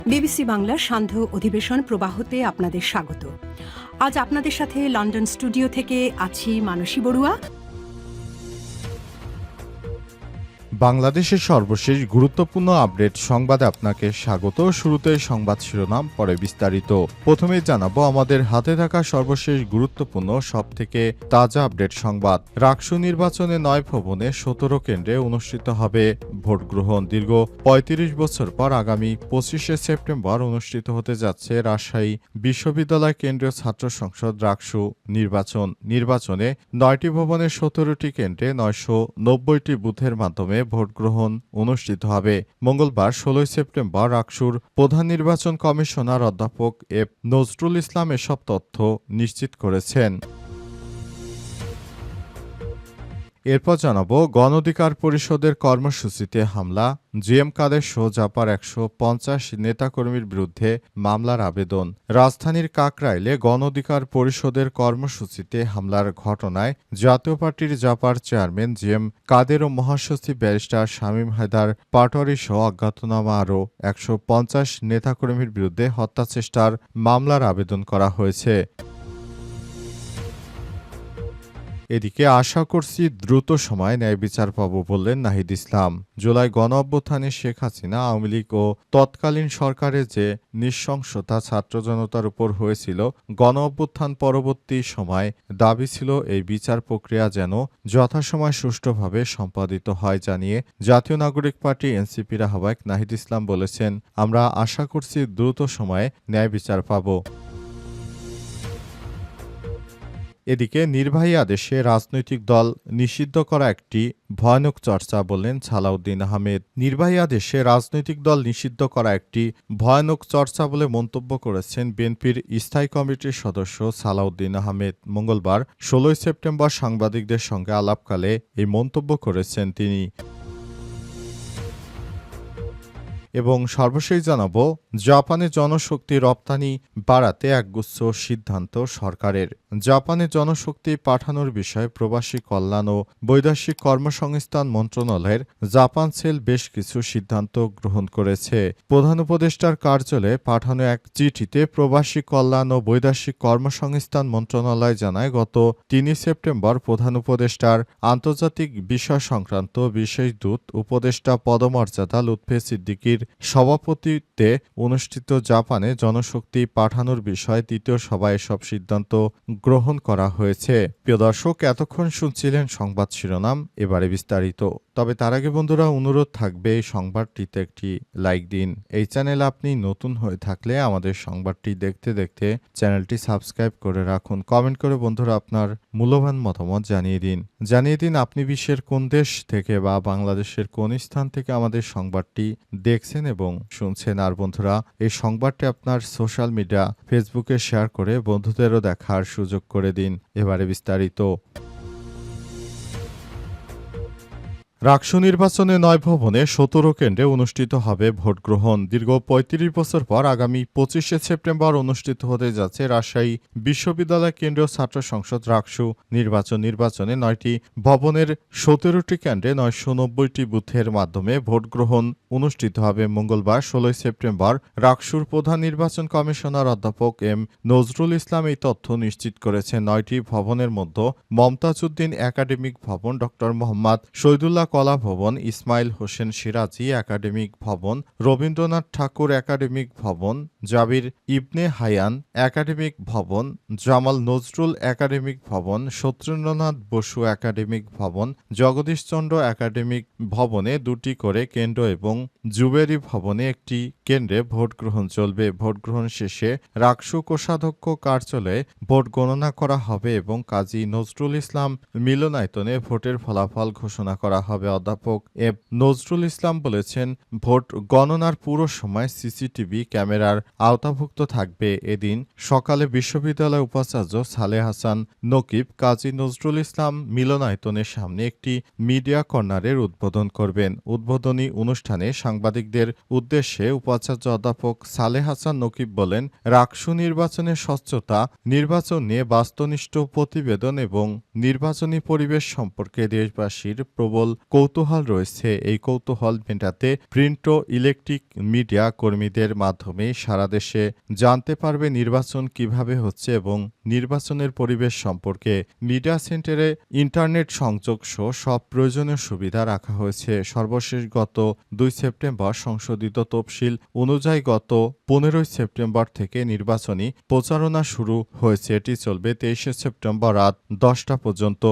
BBC বাংলার সান্ধ্য অধিবেশন প্রবাহতে আপনাদের স্বাগত। আজ আপনাদের সাথে লন্ডন স্টুডিও থেকে আছি মানসী বড়ুয়া। বাংলাদেশের সর্বশেষ গুরুত্বপূর্ণ আপডেট সংবাদে আপনাকে স্বাগত। শুরুতে সংবাদ শিরোনাম, পরে বিস্তারিত। প্রথমে জানাবো আমাদের হাতে থাকা সর্বশেষ গুরুত্বপূর্ণ সবথেকে তাজা আপডেট সংবাদ। রাকসু নির্বাচনে 9 ভবনে 17 কেন্দ্রে অনুষ্ঠিত হবে ভোট গ্রহণ। দীর্ঘ 35 বছর পর আগামী 25শে সেপ্টেম্বর অনুষ্ঠিত হতে যাচ্ছে রাজশাহী বিশ্ববিদ্যালয় কেন্দ্রীয় ছাত্র সংসদ রাকসু নির্বাচনে 9টি ভবনের 17টি কেন্দ্রে 990টি বুথের মাধ্যমে ভোট গ্রহণ অনুষ্ঠিত হবে। মঙ্গলবার 16 সেপ্টেম্বর রাকসুর প্রধান নির্বাচন কমিশনার অধ্যাপক এফ নজরুল ইসলাম এসব তথ্য নিশ্চিত করেছেন। এরপর জানাবো গণ-অধিকার পরিষদের কর্মসূচিতে হামলা, জিএম কাদের সহ জাপার 150 নেতাকর্মীর বিরুদ্ধে মামলার আবেদন। রাজধানীর কাকরাইলে গণ-অধিকার পরিষদের কর্মসূচিতে হামলার ঘটনায় জাতীয় পার্টির জাপার চেয়ারম্যান জিএম কাদের ও মহাসচিব ব্যারিস্টার শামীম হায়দার পাটোয়ারি সহ অজ্ঞাতনামা আরও 150 নেতাকর্মীর বিরুদ্ধে হত্যাচেষ্টার মামলার আবেদন করা হয়েছে। এদিকে আশা করছি দ্রুত সময় ন্যায় বিচার পাব বললেন নাহিদ ইসলাম। জুলাই গণ-অভ্যুত্থানে শেখ হাসিনা, আওয়ামী লীগ ও তৎকালীন সরকারের যে নৃশংসতা ছাত্র জনতার উপর হয়েছিল, গণ-অভ্যুত্থান পরবর্তী সময় দাবি ছিল এই বিচার প্রক্রিয়া যেন যথাসময়ে সুষ্ঠুভাবে সম্পাদিত হয় জানিয়ে জাতীয় নাগরিক পার্টি এনসিপির আহ্বায়ক নাহিদ ইসলাম বলেছেন, আমরা আশা করছি দ্রুত সময়ে ন্যায় বিচার পাব। এদিকে নির্বাহী আদেশে রাজনৈতিক দল নিষিদ্ধ করা একটি ভয়ানক চর্চা বললেন সালাউদ্দিন আহমেদ। নির্বাহী আদেশে রাজনৈতিক দল নিষিদ্ধ করা একটি ভয়ানক চর্চা বলে মন্তব্য করেছেন বিএনপির স্থায়ী কমিটির সদস্য সালাউদ্দিন আহমেদ। মঙ্গলবার 16 সেপ্টেম্বর সাংবাদিকদের সঙ্গে আলাপকালে এই মন্তব্য করেছেন তিনি। এবং সর্বশেষ জানাবো জাপানে জনশক্তি রপ্তানি বাড়াতে একগুচ্ছ সিদ্ধান্ত সরকারের। জাপানে জনশক্তি পাঠানোর বিষয়ে প্রবাসী কল্যাণ ও বৈদেশিক কর্মসংস্থান মন্ত্রণালয়ের জাপান সেল বেশ কিছু সিদ্ধান্ত গ্রহণ করেছে। প্রধান উপদেষ্টার কার্যালয়ে পাঠানো এক চিঠিতে প্রবাসী কল্যাণ ও বৈদেশিক কর্মসংস্থান মন্ত্রণালয় জানায়, গত 3 সেপ্টেম্বর প্রধান উপদেষ্টার আন্তর্জাতিক বিষয় সংক্রান্ত বিশেষ দূত উপদেষ্টা পদমর্যাদা লুৎফে সিদ্দিকীর সভাপতিত্বে অনুষ্ঠিত জাপানে জনশক্তি পাঠানোর বিষয়ে তৃতীয় সভায় এসব সিদ্ধান্ত গ্রহণ করা হয়েছে। প্রিয় দর্শক, এতক্ষণ শুনছিলেন সংবাদ শিরোনাম, এবারে বিস্তারিত। তবে তার আগে বন্ধুরা অনুরোধ থাকবে এই সংবাদটিতে একটি লাইক দিন। এই চ্যানেলে আপনি নতুন হয়ে থাকলে আমাদের সংবাদটি দেখতে দেখতে চ্যানেলটি সাবস্ক্রাইব করে রাখুন। কমেন্ট করে বন্ধুরা আপনার মূল্যবান মতামত জানিয়ে দিন আপনি বিশ্বের কোন দেশ থেকে বা বাংলাদেশের কোন স্থান থেকে আমাদের সংবাদটি দেখছেন এবং শুনছেন। আর বন্ধুরা, এই সংবাদটি আপনার সোশ্যাল মিডিয়া ফেসবুকে শেয়ার করে বন্ধুদেরও দেখার সুযোগ করে দিন। এবারে বিস্তারিত। রাকসু নির্বাচনে 9 ভবনে 17 কেন্দ্রে অনুষ্ঠিত হবে ভোট গ্রহণ। দীর্ঘ 35 বছর পর আগামী 25শে সেপ্টেম্বর অনুষ্ঠিত হতে যাচ্ছে রাজশাহী বিশ্ববিদ্যালয় কেন্দ্রীয় ছাত্র সংসদ রাকসু নির্বাচনে 9টি ভবনের 17টি কেন্দ্রে 990টি বুথের মাধ্যমে ভোট গ্রহণ অনুষ্ঠিত হবে। মঙ্গলবার 16 সেপ্টেম্বর রাকসুর প্রধান নির্বাচন কমিশনার অধ্যাপক এম নজরুল ইসলাম এই তথ্য নিশ্চিত করেছেন। 9টি ভবনের মধ্যে মমতাজ উদ্দিন একাডেমিক ভবন, ড. মোহাম্মদ শহীদুল্লাহ কলা ভবন, ইসমাইল হোসেন সিরাজি একাডেমিক ভবন, রবীন্দ্রনাথ ঠাকুর একাডেমিক ভবন, জাবির ইবনে হায়ান একাডেমিক ভবন, জামাল নজরুল একাডেমিক ভবন, সত্যেন্দ্রনাথ বসু একাডেমিক ভবন, জগদীশচন্দ্র একাডেমিক ভবনে 2টি করে কেন্দ্র এবং জুবেরি ভবনে একটি কেন্দ্রে ভোট গ্রহণ চলবে। ভোট গ্রহণ শেষে রাকসু কোষাধ্যক্ষ কার্যালয়ে ভোট গণনা করা হবে এবং কাজী নজরুল ইসলাম মিলনায়তনে ভোটের ফলাফল ঘোষণা করা হবে। অধ্যাপক এফ নজরুল ইসলাম বলেছেন, ভোট গণনার পুরো সময় সিসিটিভি ক্যামেরার আওতাভুক্ত থাকবে। এদিন সকালে বিশ্ববিদ্যালয় উপাচার্য সালেহ হাসান নকিব কাজী নজরুল ইসলাম মিলনায়তনের সামনে একটি মিডিয়া কর্নারের উদ্বোধন করবেন। উদ্বোধনী অনুষ্ঠানে সাংবাদিকদের উদ্দেশ্যে উপাচার্য অধ্যাপক সালেহ হাসান নকিব বলেন, রাকসু নির্বাচনের স্বচ্ছতা, নির্বাচন নিয়ে বাস্তবনিষ্ঠ প্রতিবেদন এবং নির্বাচনী পরিবেশ সম্পর্কে দেশবাসীর প্রবল কৌতূহল রয়েছে। এই কৌতূহল মেটাতে প্রিন্ট ও ইলেকট্রিক মিডিয়া কর্মীদের মাধ্যমে সারা দেশে জানতে পারবে নির্বাচন কিভাবে হচ্ছে এবং নির্বাচনের পরিবেশ সম্পর্কে। মিডিয়া সেন্টারে ইন্টারনেট সংযোগ সহ সব প্রয়োজনীয় সুবিধা রাখা হয়েছে। সর্বশেষ গত 2 সেপ্টেম্বর সংশোধিত তফসিল অনুযায়ী গত 15 সেপ্টেম্বর থেকে নির্বাচনী প্রচারণা শুরু হয়েছে। এটি চলবে 23 সেপ্টেম্বর রাত 10টা পর্যন্ত।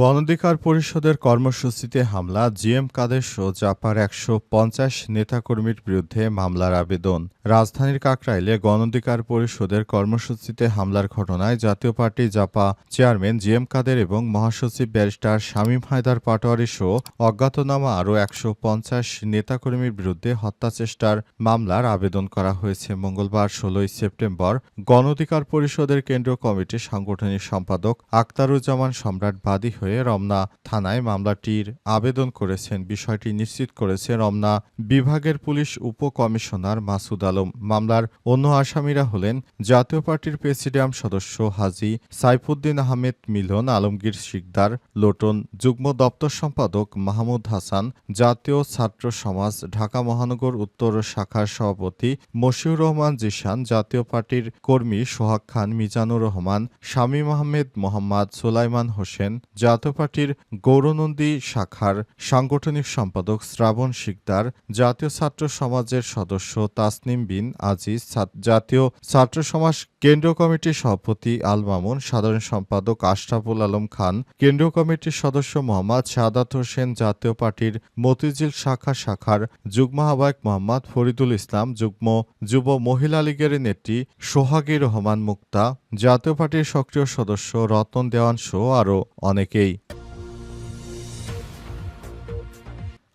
গণঅধিকার পরিষদের কর্মসূচিতে হামলা, জিএম কাদের সহ জাপার 150 নেতাকর্মীর বিরুদ্ধে মামলার আবেদন। রাজধানীর কাকরাইলে গণঅধিকার পরিষদের কর্মসূচিতে হামলার ঘটনায় জাতীয় পার্টি জাপা চেয়ারম্যান জিএম কাদের এবং মহাসচিব ব্যারিস্টার শামীম হায়দার পাটোয়ারি সহ অজ্ঞাতনামা আরও 150 নেতাকর্মীর বিরুদ্ধে হত্যাচেষ্টার মামলার আবেদন করা হয়েছে। মঙ্গলবার 16 সেপ্টেম্বর গণঅধিকার পরিষদের কেন্দ্রীয় কমিটির সাংগঠনিক সম্পাদক আখতারুজ্জামান সম্রাট বাদী হয়ে রমনা থানায় মামলাটির আবেদন করেছেন। বিষয়টি নিশ্চিত করেছে রমনা বিভাগের পুলিশ উপকমিশনার মাসুদ আলম। মামলার অন্য আসামিরা হলেন জাতীয় পার্টির প্রেসিডিয়াম সদস্য হাজী সাইফুদ্দিন আহমেদ মিলন, আলমগীর শিকদার লোটন, যুগ্ম দপ্তর সম্পাদক মাহমুদ হাসান, জাতীয় ছাত্র সমাজ ঢাকা মহানগর উত্তর শাখার সভাপতি মশিউর রহমান জিশান, জাতীয় পার্টির কর্মী সোহাগ খান, মিজানুর রহমান, শামীম আহমেদ, মোহাম্মদ সুলাইমান হোসেন, জাতীয় পার্টির গৌরনন্দী শাখার সাংগঠনিক সম্পাদক শ্রাবণ শিকদার, জাতীয় ছাত্র সমাজের সদস্য তাসনিম বিন আজিজ, জাতীয় ছাত্র সমাজ কেন্দ্রীয় কমিটির সভাপতি আল মামুন, সাধারণ সম্পাদক আশরাফুল আলম খান, কেন্দ্রীয় কমিটির সদস্য মোহাম্মদ শাহাদাত হোসেন, জাতীয় পার্টির মতিঝিল শাখার যুগ্ম আহ্বায়ক মোহাম্মদ ফরিদুল ইসলাম, যুগ্ম যুব মহিলা লীগের নেত্রী সোহাগী রহমান মুক্তা, জাতীয় পার্টির সক্রিয় সদস্য রতন দেওয়ান সহ আরও অনেকেই।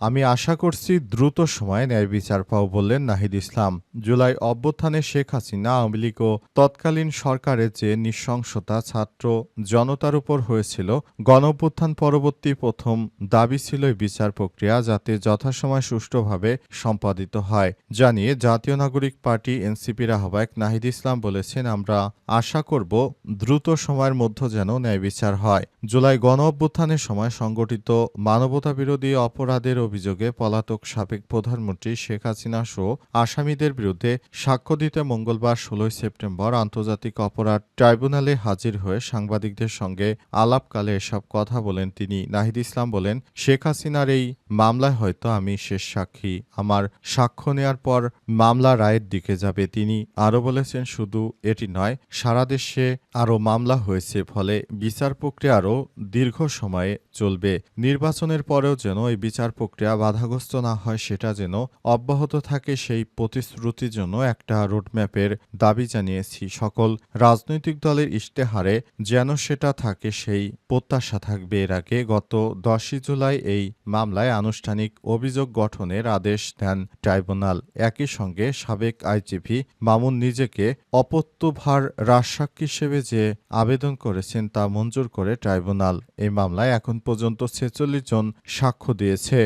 আমি আশা করছি দ্রুত সময়ে ন্যায় বিচার পাও, বললেন নাহিদ ইসলাম। জুলাই অভ্যুত্থানে শেখ হাসিনা, আওয়ামী লীগ ও তৎকালীন সরকারের যে নৃশংসতা ছাত্র জনতার উপর হয়েছিল, গণঅভ্যুত্থান পরবর্তী প্রথম দাবি ছিল এই বিচার প্রক্রিয়া যাতে যথাসময়ে সুষ্ঠুভাবে সম্পাদিত হয় জানিয়ে জাতীয় নাগরিক পার্টি এনসিপির আহ্বায়ক নাহিদ ইসলাম বলেছেন, আমরা আশা করব দ্রুত সময়ের মধ্যে যেন ন্যায় বিচার হয়। জুলাই গণঅভ্যুত্থানের সময় সংগঠিত মানবতাবিরোধী অপরাধের অভিযোগে পলাতক সাবেক প্রধানমন্ত্রী শেখ হাসিনা সহ আসামিদের বিরুদ্ধে সাক্ষ্য দিতে মঙ্গলবার 16 সেপ্টেম্বর আন্তর্জাতিক অপরাধ ট্রাইব্যুনালে হাজির হয়ে সাংবাদিকদের সঙ্গে আলাপকালে এসব কথা বলেন তিনি। নাহিদ ইসলাম বলেন, শেখ হাসিনার এই মামলায় হয়তো আমি শেষ সাক্ষী। আমার সাক্ষ্য নেয়ার পর মামলা রায়ের দিকে যাবে। তিনি আরও বলেছেন, শুধু এটি নয়, সারা দেশে আরও মামলা হয়েছে, ফলে বিচার প্রক্রিয়া আরও দীর্ঘ সময়ে চলবে। নির্বাচনের পরেও যেন এই বিচার প্রক্রিয়া বাধাগ্রস্ত না হয়, সেটা যেন অব্যাহত থাকে, সেই প্রতিশ্রুতির জন্য একটা রোডম্যাপের দাবি জানিয়েছি। সকল রাজনৈতিক দলের ইশতেহারে যেন সেটা থাকে, সেই প্রত্যাশা থাকবে। এর আগে গত 10 জুলাই এই মামলায় আনুষ্ঠানিক অভিযোগ গঠনের আদেশ দেন ট্রাইব্যুনাল। একই সঙ্গে সাবেক আইজিপি মামুন নিজেকে অপত্যভার রাজসাক্ষী হিসেবে যে আবেদন করেছেন তা মঞ্জুর করে ট্রাইব্যুনাল। এই মামলায় এখন পর্যন্ত 46 জন সাক্ষ্য দিয়েছে।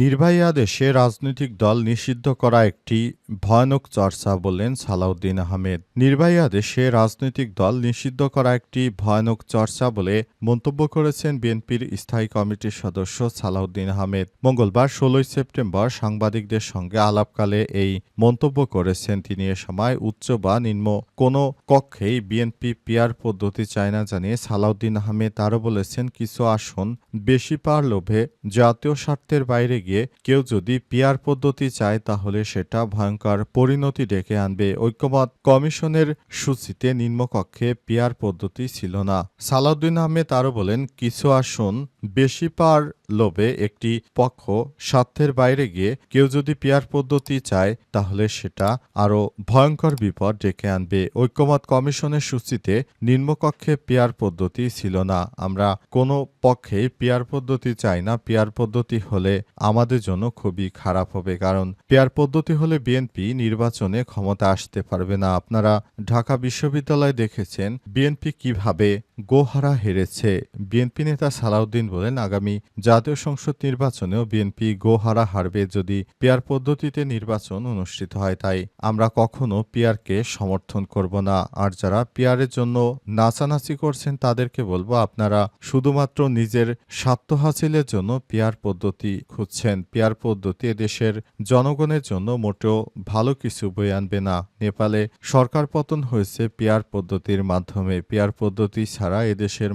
নির্বাহী আদেশে রাজনৈতিক দল নিষিদ্ধ করা একটি ভয়ানক চর্চা, বললেন সালাউদ্দিন আহমেদ। নির্বাহী আদেশে রাজনৈতিক দল নিষিদ্ধ করা একটি ভয়ানক চর্চা বলে মন্তব্য করেছেন বিএনপির স্থায়ী কমিটির সদস্য সালাউদ্দিন আহমেদ। মঙ্গলবার 16 সেপ্টেম্বর সাংবাদিকদের সঙ্গে আলাপকালে এই মন্তব্য করেছেন তিনি। এ সময় উচ্চ বা নিম্ন কোনো কক্ষেই বিএনপি পিআর পদ্ধতি চায় না জানিয়ে সালাউদ্দিন আহমেদ আরও বলেছেন, কিছু আসন বেশি পাওয়ার লোভে জাতীয় স্বার্থের বাইরে গিয়ে কেউ যদি পিআর পদ্ধতি চায় তাহলে সেটা ভয়ঙ্কর পরিণতি ডেকে আনবে। ঐক্যমত কমিশনের সূচিতে নিম্নকক্ষে পিআর পদ্ধতি ছিল না। সালাউদ্দিন আহমেদ আরও বলেন, কিছু আসন বেশি পাওয়ার লোভে একটি পক্ষ স্বার্থের বাইরে গিয়ে কেউ যদি পিআর পদ্ধতি চায় তাহলে সেটা আরও ভয়ঙ্কর বিপদ ডেকে আনবে। ঐক্যমত কমিশনের সূচিতে নিম্নকক্ষে পিআর পদ্ধতি ছিল না। আমরা কোনো পক্ষেই পিআর পদ্ধতি চাই না। পিআর পদ্ধতি হলে আমাদের জন্য খুবই খারাপ হবে, কারণ পিআর পদ্ধতি হলে বিএনপি নির্বাচনে ক্ষমতা আসতে পারবে না। আপনারা ঢাকা বিশ্ববিদ্যালয়ে দেখেছেন বিএনপি কিভাবে গোহারা হেরেছে। বিএনপি নেতা সালাউদ্দিন বলেন, আগামী জাতীয় সংসদ নির্বাচনেও বিএনপি গোহারা হারবে যদি পিয়ার পদ্ধতিতে নির্বাচন অনুষ্ঠিত হয়। তাই আমরা কখনো পিয়ারকে সমর্থন করব না। আর যারা পিয়ারের জন্য নাচানাচি করছেন তাদেরকে বলবো, আপনারা শুধুমাত্র নিজের স্বার্থ হাসিলের জন্য পিয়ার পদ্ধতি খুঁজছেন। পিয়ার পদ্ধতি এদেশের জনগণের জন্য মোটেও ভালো কিছু বয়ে আনবে না। নেপালে সরকার পতন হয়েছে পিয়ার পদ্ধতির মাধ্যমে। পিয়ার পদ্ধতি ছাড়া এদেশের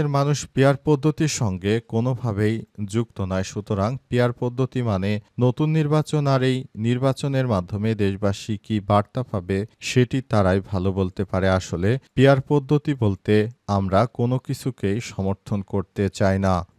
মানুষ পিয়ার পদ্ধতির সঙ্গে কোনোভাবেই যুক্ত নয়। সুতরাং পিয়ার পদ্ধতি মানে নতুন নির্বাচন, আর এই নির্বাচনের মাধ্যমে দেশবাসী কি বার্তা পাবে সেটি তারাই ভালো বলতে পারে। আসলে পিয়ার পদ্ধতি বলতে আমরা কোনো কিছুকেই সমর্থন করতে চাই না।